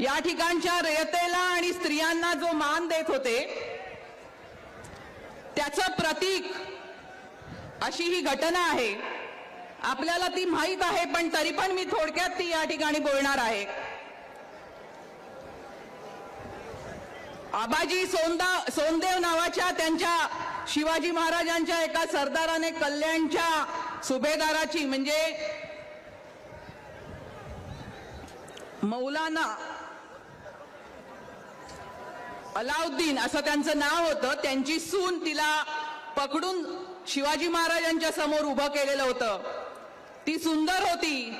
या ठिकाणच्या रयतेला आणि स्त्रियांना जो मान देत होते त्याचं प्रतीक अशी ही घटना आहे। आपल्याला ती माहित आहे, पण तरी पण मी थोडक्यात ती या ठिकाणी बोलणार आहे। आबाजी सोनदेव नावाच्या त्यांच्या शिवाजी महाराजांच्या एका सरदाराने कल्याणच्या सुभेदाराची म्हणजे मौलाना अलाउद्दीन असं त्यांचं नाव होतं, त्यांची सून तिला पकडून शिवाजी महाराजांच्या समोर उभं केलेलं होतं। ती सुंदर होती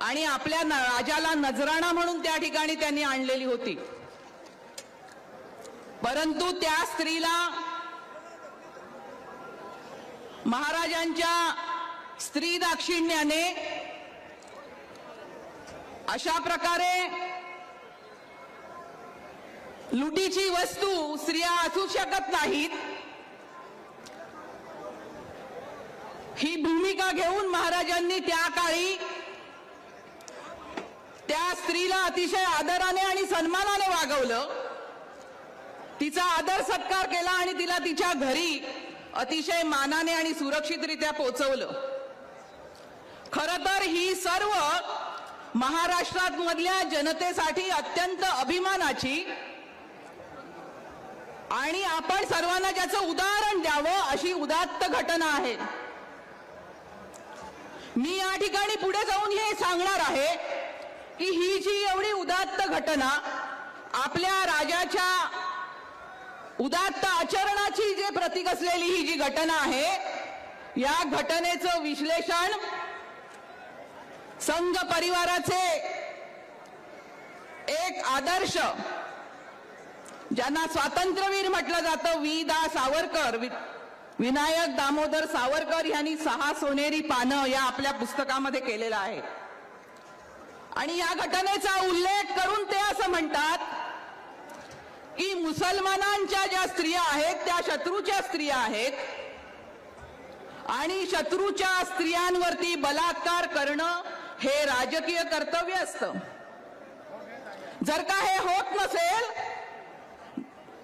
आणि आपल्या राजाला नजराणा म्हणून त्या ठिकाणी त्यांनी आणलेली होती, परंतु त्या स्त्रीला महाराजांच्या स्त्री दाक्षिण्याने अशा प्रकारे लुटीची वस्तू स्त्रिया असू शकत नाहीत ही भूमिका घेऊन महाराजांनी त्या काळी त्या स्त्रीला अतिशय आदराने आणि सन्मानाने वागवलं, तिचा आदर सत्कार केला आणि तिला तिच्या घरी अतिशय मानाने आणि सुरक्षितरित्या पोहोचवलं। खरं तर ही सर्व महाराष्ट्रात मधल्या जनतेसाठी अत्यंत अभिमानाची आणि आपण सर्वांना ज्याचं उदाहरण द्यावं अशी उदात्त घटना आहे। मी या ठिकाणी पुढे जाऊन हे सांगणार आहे की ही जी एवढी उदात्त घटना आपल्या राजाच्या उदात्त आचरणाची जे प्रतीक असलेली ही जी घटना आहे, या घटनेचं विश्लेषण संघ परिवाराचे एक आदर्श ज्यांना स्वातंत्र्यवीर म्हटलं जातं वी दा सावरकर, विनायक दामोदर सावरकर यांनी 6 सोनेरी पानं या आपल्या पुस्तकामध्ये केलेला आहे। आणि या घटनेचा उल्लेख करून ते असं म्हणतात की मुसलमानांच्या ज्या स्त्रिया आहेत त्या शत्रूच्या स्त्रिया आहेत आणि शत्रूच्या स्त्रियांवरती बलात्कार करणं हे राजकीय कर्तव्य असतं। जर का हे होत नसेल,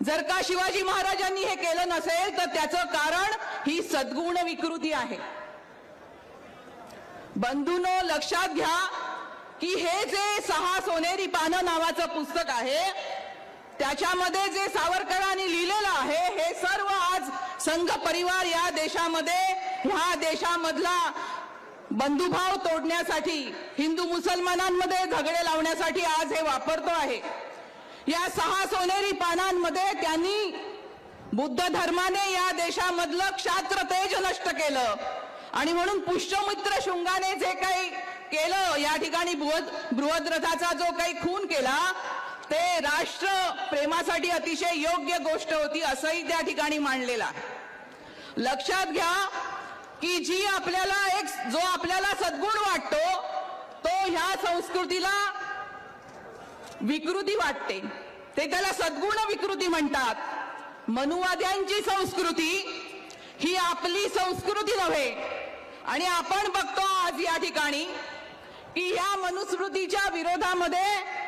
जर का शिवाजी महाराजांनी हे केलं नसेल तर त्याचं कारण ही सद्गुण विकृती आहे। बंधूंनो, लक्षात घ्या की हे जे 6 सोनेरी पानं नावाचं पुस्तक आहे त्याच्यामध्ये जे सावरकरांनी लिहिलेलं आहे हे सर्व आज संघ परिवार या देशामध्ये, ह्या देशामधला बंधुभाव तोडण्यासाठी, हिंदू मुसलमानांमध्ये झगडे लावण्यासाठी आज हे वापरतो आहे। या 6 सोनेरी पानांमध्ये त्यांनी बुद्ध धर्माने या देशामधलं क्षात्र तेज नष्ट केलं आणि म्हणून पुष्यमित्र शुंगाने जे काही केलं, या ठिकाणी बृहद्रथाचा जो काही खून केला ते राष्ट्र प्रेमासाठी अतिशय योग्य गोष्ट होती असंही त्या ठिकाणी मांडलेलं आहे। लक्षात घ्या की जी आपल्याला जो आपल्याला सद्गुण वाटतो तो ह्या संस्कृतीला विकृती वाटते, ते त्याला सद्गुण विकृती म्हणतात। मनुवाद्यांची संस्कृती ही आपली संस्कृती नव्हे आणि आपण बघतो आज या ठिकाणी की या मनुस्मृतीच्या विरोधामध्ये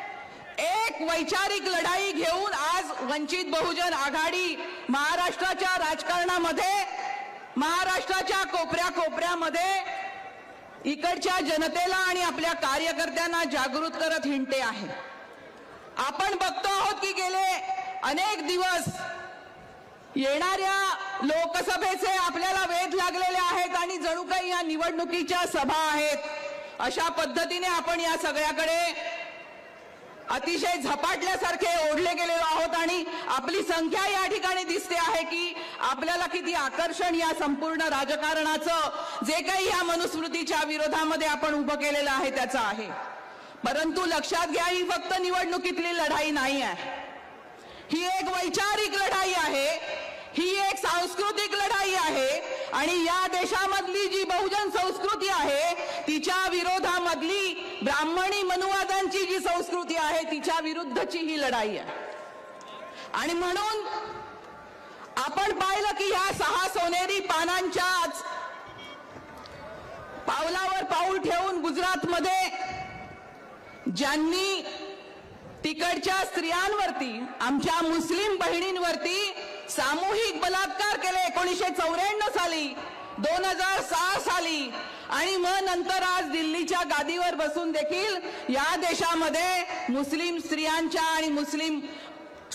एक वैचारिक लढाई घेऊन आज वंचित बहुजन आघाडी महाराष्ट्राच्या राजकारणामध्ये, महाराष्ट्राच्या कोपऱ्यामध्ये इकडच्या जनतेला आणि आपल्या कार्यकर्त्यांना जागृत करत हिंडते आहे। आपण बघतो आहोत की गेले अनेक दिवस येणाऱ्या लोकसभेचे आपल्याला वेध लागलेले आहेत आणि जणू काही या निवडणुकीच्या सभा आहेत अशा पद्धतीने आपण या सगळ्याकडे अतिशय झपाटल्यासारखे ओढले गेलेलो आहोत आणि आपली संख्या या ठिकाणी दिसते आहे की आपल्याला किती आकर्षण या संपूर्ण राजकारणाचं जे काही या मनुस्मृतीच्या विरोधामध्ये आपण उभं केलेलं आहे त्याचं आहे। परंतु लक्षात घ्या, ही फक्त निवडणुकीतली लढाई नाही आहे, ही एक वैचारिक लढाई आहे, ही एक सांस्कृतिक लढाई आहे आणि या देशामधली जी बहुजन संस्कृती आहे तिच्या विरोधामधली ब्राह्मणी मनुवादांची जी संस्कृती आहे तिच्या विरुद्धची ही लढाई आहे। आणि म्हणून आपण पाहिलं की ह्या 6 सोनेरी पानांच्या पावलावर पाऊल ठेवून गुजरातमध्ये ज्यांनी तिकडच्या स्त्रियांवरती, आमच्या मुस्लिम बहिणींवरती सामूहिक बलात्कार केले 1994 साली, 2006 साली, आणि मग नंतर आज दिल्लीच्या गादीवर बसून देखील या देशामध्ये मुस्लिम स्त्रियांच्या आणि मुस्लिम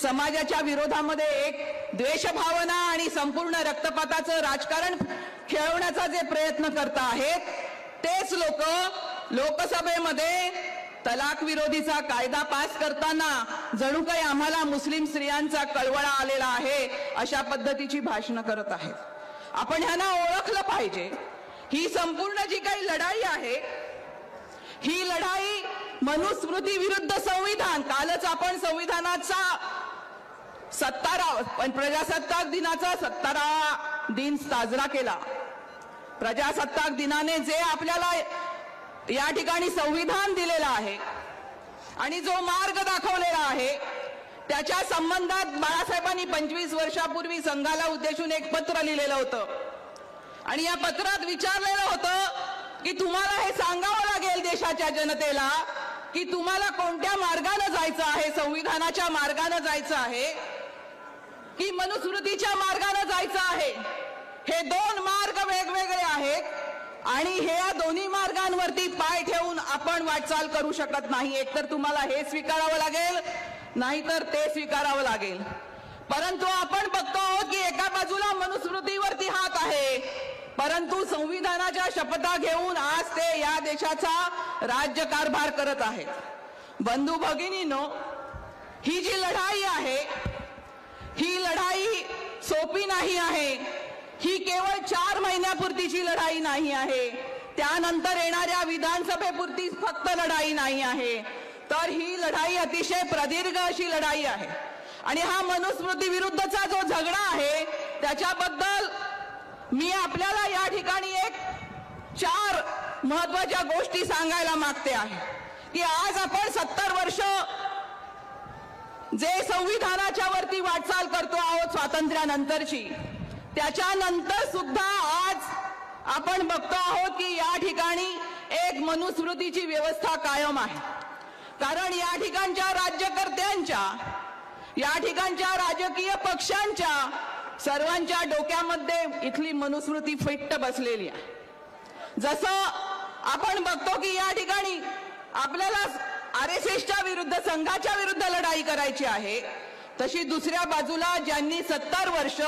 समाजाच्या विरोधामध्ये एक द्वेषभावना आणि संपूर्ण रक्तपाताचं राजकारण खेळवण्याचा जे प्रयत्न करत आहेत, तेच लोक लोकसभेमध्ये तलाक विरोधीचा कायदा पास करताना जणू काही आम्हाला मुस्लिम स्त्रियांचा कळवळा आलेला आहे अशा पद्धतीची भाषणं करत आहेत. आपण ह्यांना ओळखलं पाहिजे. ही संपूर्ण जी काही लढाई आहे, ही लढाई मनुस्मृती विरुद्ध संविधान. कालच आपण संविधानाचा प्रजासत्ताक दिनाचा 17वा दिन साजरा केला. प्रजासत्ताक दिनाने जे आपल्याला या ठिकाणी संविधान दिलेलं आहे आणि जो मार्ग दाखवलेला आहे, त्याच्या संबंधात बाळासाहेबांनी 25 वर्षापूर्वी संघाला उद्देशून एक पत्र लिहिलेलं होतं आणि या पत्रात विचारलेलं होतं की तुम्हाला हे सांगावं लागेल देशाच्या जनतेला की तुम्हाला कोणत्या मार्गाने जायचं आहे, संविधानाच्या मार्गाने जायचं आहे की मनुस्मृतीच्या मार्गाने जायचं आहे. हे दोन मार्ग वेगवेगळे आहेत आणि हे या दोन्ही मार्गांवरती पाय ठेवून आपण वाटचाल करू शकत नाही. एकतर तुम्हाला हे स्वीकारावं लागेल, नाहीतर ते स्वीकारावं लागेल. परंतु आपण बघतो आहोत की एका बाजूला मनुस्मृतीवरती हात आहे, परंतु संविधानाच्या शपथा घेऊन आज ते या देशाचा राज्यकारभार करत आहेत. बंधू भगिनींनो, ही जी लढाई आहे, ही लढाई सोपी नाही आहे. ही केवळ 4 महिन्यापुरतीची लढाई नाही आहे, त्यानंतर येणाऱ्या विधानसभेपुरती फक्त लढाई नाही आहे, तर ही लढाई अतिशय प्रदीर्घ अशी लढाई आहे. आणि हा मनुस्मृती विरुद्धचा जो झगडा आहे त्याच्याबद्दल मी आपल्याला या ठिकाणी 4 महत्वाच्या गोष्टी सांगायला मागते आहे की आज आपण 70 वर्ष जे संविधानाच्या वरती वाटचाल करतो आहोत स्वातंत्र्यानंतरची, त्याच्यानंतर सुद्धा आज आपण बघतो आहोत की या ठिकाणी एक मनुस्मृतीची व्यवस्था कायम आहे. कारण या ठिकाणच्या राज्यकर्त्यांच्या, या ठिकाणच्या राजकीय पक्षांच्या सर्वांच्या डोक्यामध्ये इथली मनुस्मृती फिट्ट बसलेली आहे. जसं आपण बघतो की या ठिकाणी आपल्याला RSSच्या विरुद्ध, संघाच्या विरुद्ध लढाई करायची आहे, तशी दुसऱ्या बाजूला ज्यांनी 70 वर्ष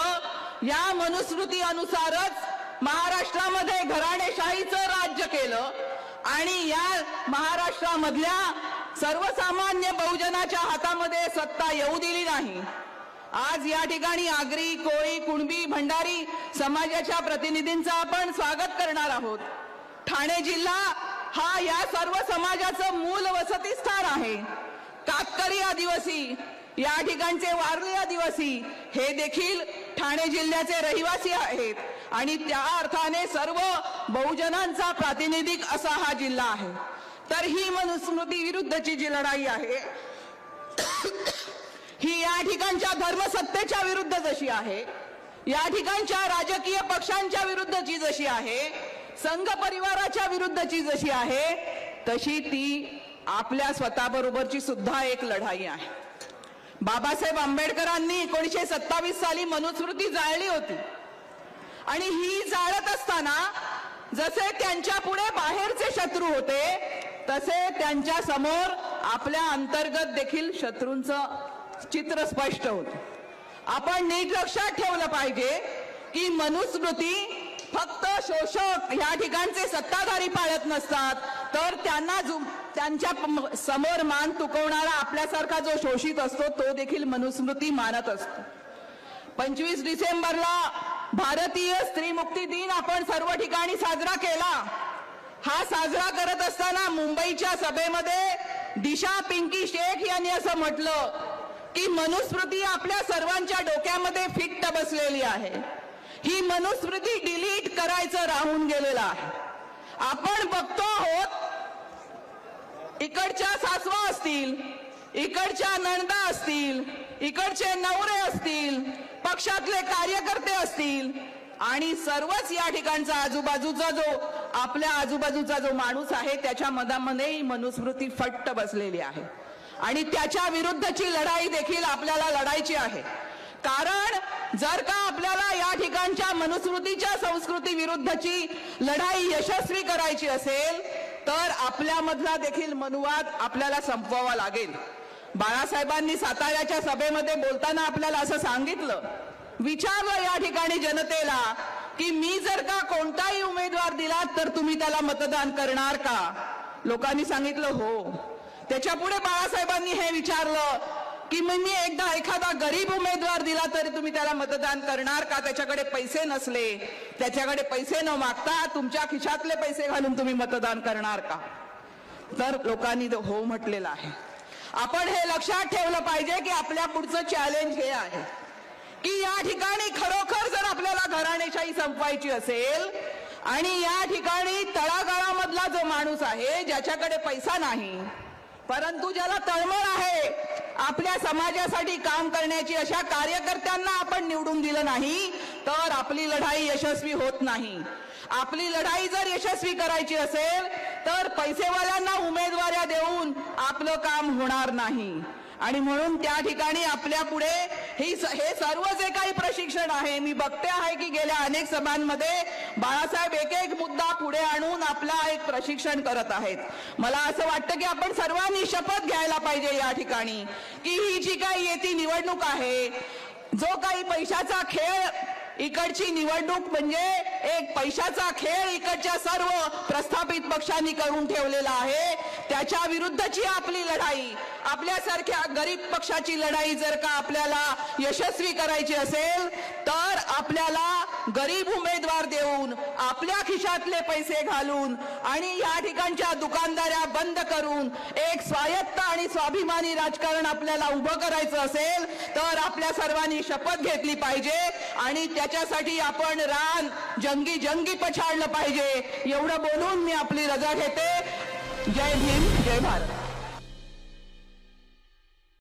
या मनुस्मृती अनुसारच महाराष्ट्रामध्ये घराणेशाहीचं राज्य केलं आणि या महाराष्ट्रामधल्या सर्वसामान्य बहुजनाच्या हातामध्ये सत्ता येऊ दिली नाही. आज या ठिकाणी आगरी, कोळी, कुणबी, भंडारी समाजाच्या प्रतिनिधींचं आपण स्वागत करणार आहोत. ठाणे जिल्हा हा या सर्व समाजाचं मूल वसतिस्थान आहे. कातकरी आदिवासी, या ठिकाणचे वारली आदिवासी हे देखील ठाणे जिल्ह्याचे रहिवासी आहेत आणि त्या अर्थाने सर्व बहुजनांचा प्रातिनिधिक असा हा जिल्हा आहे. तर ही मनुस्मृती विरुद्धची जी लढाई आहे ही या ठिकाणच्या धर्मसत्तेच्या विरुद्ध जशी आहे, या ठिकाणच्या राजकीय पक्षांच्या विरुद्धची जशी आहे, संघ परिवाराच्या विरुद्धची जशी आहे, तशी ती आपल्या स्वतःबरोबरची सुद्धा एक लढाई आहे. बाबासाहेब आंबेडकरांनी 1927 साली मनुस्मृती जाळली होती आणि ही जाळत असताना जसे त्यांच्या पुढे बाहेरचे शत्रू होते, तसे त्यांच्या समोर आपल्या अंतर्गत देखील शत्रूंचं चित्र स्पष्ट होतं. आपण नीट लक्षात ठेवलं पाहिजे की मनुस्मृती फक्त शोषक या ठिकाणचे सत्ताधारी पाळत नसतात, तर त्यांच्या समोर मान तुकवणारा आपल्यासारखा जो शोषित असतो तो देखील मनुस्मृती मानत असतो. 25 डिसेंबरला भारतीय स्त्री मुक्ती दिन आपण सर्व ठिकाणी साजरा केला. हा साजरा करत असताना मुंबईच्या सभेमध्ये दिशा पिंकी शेख यांनी असं म्हटलं की मनुस्मृती आपल्या सर्वांच्या डोक्यामध्ये फिट्ट बसलेली आहे. ही मनुस्मृती डिलीट करायचं राहून गेलेलं आहे. आपण बघतो आहोत इकडच्या सासवा असतील, इकडच्या नणदा असतील, इकडचे नवरे असतील, पक्षातले कार्यकर्ते असतील आणि सर्वच या ठिकाणचा आजूबाजूचा जो आपल्या आजूबाजूचा जो माणूस आहे त्याच्या मनामध्ये मनुस्मृती फट्ट बसलेली आहे. आणि त्याच्या विरुद्धची लढाई देखील आपल्याला लढायची आहे. कारण जर का आपल्याला या ठिकाणच्या मनुस्मृतीच्या संस्कृती विरुद्धची लढाई यशस्वी करायची असेल तर आपल्यामधला देखील मनुवाद आपल्याला संपवावा लागेल. बाळासाहेबांनी साताऱ्याच्या सभेमध्ये बोलताना आपल्याला असं सांगितलं, विचारलं या ठिकाणी जनतेला की मी जर का कोणताही उमेदवार दिलात तर तुम्ही त्याला मतदान करणार का? लोकांनी सांगितलं हो. त्याच्या पुढे बाळासाहेबांनी हे विचारलं की मी एखादा गरीब उमेदवार दिला तरी तुम्ही त्याला मतदान करणार का? त्याच्याकडे पैसे नसले, त्याच्याकडे पैसे न मागता तुमच्या खिशातले पैसे घालून तुम्ही मतदान करणार का? तर लोकांनी हो म्हटलेलं आहे. आपण हे लक्षात ठेवलं पाहिजे की आपल्या पुढचं चॅलेंज हे आहे की या ठिकाणी खरोखर जर आपल्याला घराणेशाही संपवायची असेल आणि या ठिकाणी तळागाळामधला जो माणूस आहे ज्याच्याकडे पैसा नाही परंतु ज्याला तळमळ आहे आपल्या समाजासाठी काम करण्याची, अशा कार्यकर्त्यांना आपण निवडून दिलं नाही तर आपली लढाई यशस्वी होत नाही. आपली लढाई जर यशस्वी करायची असेल तर पैसेवाल्यांना उमेदवाऱ्या देऊन आपलं काम होणार नाही. आणि म्हणून त्या ठिकाणी आपल्या पुढे हे सर्व जे काही प्रशिक्षण आहे, मी बघते आहे की गेल्या अनेक सभांमध्ये बाळासाहेब एक एक मुद्दा पुढे आणून आपला एक प्रशिक्षण करत आहेत. मला असं वाटतं की आपण सर्वांनी शपथ घ्यायला पाहिजे या ठिकाणी की ही जी काही येती निवडणूक आहे, जो काही पैशाचा खेळ, इकडची निवडणूक म्हणजे एक पैशाचा खेळ इकडच्या सर्व प्रस्थापित पक्षांनी करून ठेवलेला आहे, त्याच्या विरुद्धची आपली लढाई, आपल्यासारख्या गरीब पक्षाची लढाई जर का आपल्याला यशस्वी करायची असेल तर आपल्याला गरीब उमेदवार देऊन, आपल्या खिशातले पैसे घालून आणि या ठिकाणच्या दुकानदाऱ्या बंद करून एक स्वायत्त आणि स्वाभिमानी राजकारण आपल्याला उभं करायचं असेल तर आपल्या सर्वांनी शपथ घेतली पाहिजे आणि त्याच्यासाठी आपण रान जंगी पछाडलं पाहिजे. एवढं बोलून मी आपली रजा घेते. जय भीम, जय भारत.